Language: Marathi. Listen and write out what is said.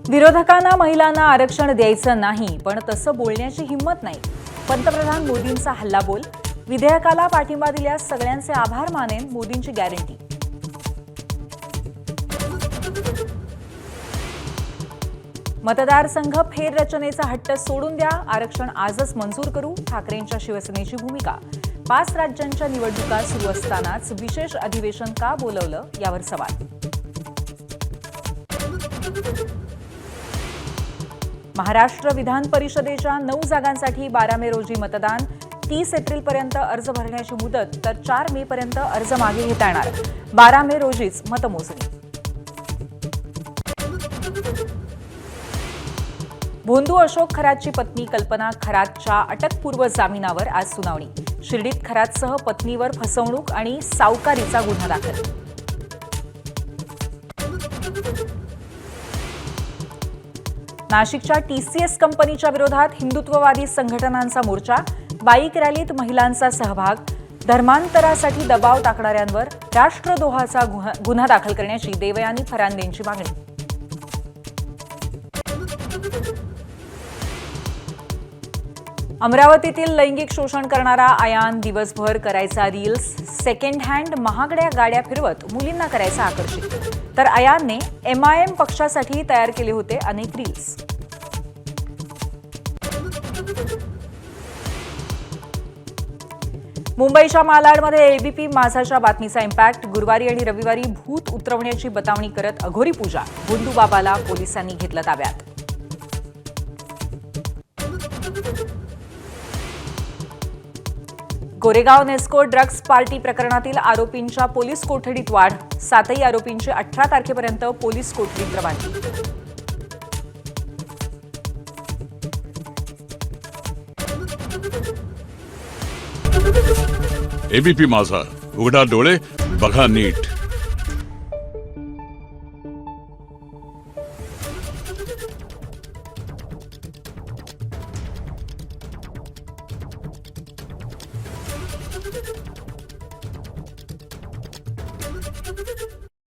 विरोधकांना महिलांना आरक्षण द्यायचं नाही, पण तसं बोलण्याची हिंमत नाही. पंतप्रधान मोदींचा हल्लाबोल. विधेयकाला पाठिंबा दिल्यास सगळ्यांचे आभार मानेन, मोदींची गॅरंटी. मतदारसंघ फेररचनेचा हट्ट सोडून द्या, आरक्षण आजच मंजूर करू, ठाकरेंच्या शिवसेनेची भूमिका. 5 राज्यांच्या निवडणुका सुरू असतानाच विशेष अधिवेशन का बोलवलं, यावर सवाल. महाराष्ट्र विधान परिषदेच्या 9 जागांसाठी 12 मे रोजी मतदान. 30 एप्रिलपर्यंत अर्ज भरण्याची मुदत, तर 4 मे पर्यंत अर्ज मागे घेता येणार. 12 मे रोजीच मतमोजणी. भोंदू अशोक खरातची पत्नी कल्पना खरातच्या अटकपूर्व जामिनावर आज सुनावणी. शिर्डीत खरातसह पत्नीवर फसवणूक आणि सावकारीचा गुन्हा दाखल. नाशिकच्या टीसीएस कंपनीच्या विरोधात हिंदुत्ववादी संघटनांचा मोर्चा. बाईक रॅलीत महिलांचा सहभाग. धर्मांतरासाठी दबाव टाकणाऱ्यांवर राष्ट्रद्रोहाचा गुन्हा दाखल करण्याची देवयानी फरांदेंची मागणी. अमरावतीतील लैंगिक शोषण करणारा आयान दिवसभर करायचा रील्स. सेकंड हँड महागड्या गाड्या फिरवत मुलींना करायचा आकर्षित. तर आयानने MIM पक्षासाठी तयार केले होते अनेक रील्स. मुंबईच्या मालाडमध्ये एबीपी माझाच्या बातमीचा इम्पॅक्ट. गुरुवारी आणि रविवारी भूत उतरवण्याची बतावणी करत अघोरी पूजा. भोंदू बाबाला पोलिसांनी घेतलं ताब्यात. गोरेगाव नेस्को ड्रग्ज पार्टी प्रकरणातील आरोपींच्या पोलीस कोठडीत वाढ. 7ही आरोपींची 18 तारखेपर्यंत पोलीस कोठडीत रवानगी. एबीपी माझा, उघडा डोळे बघा नीट.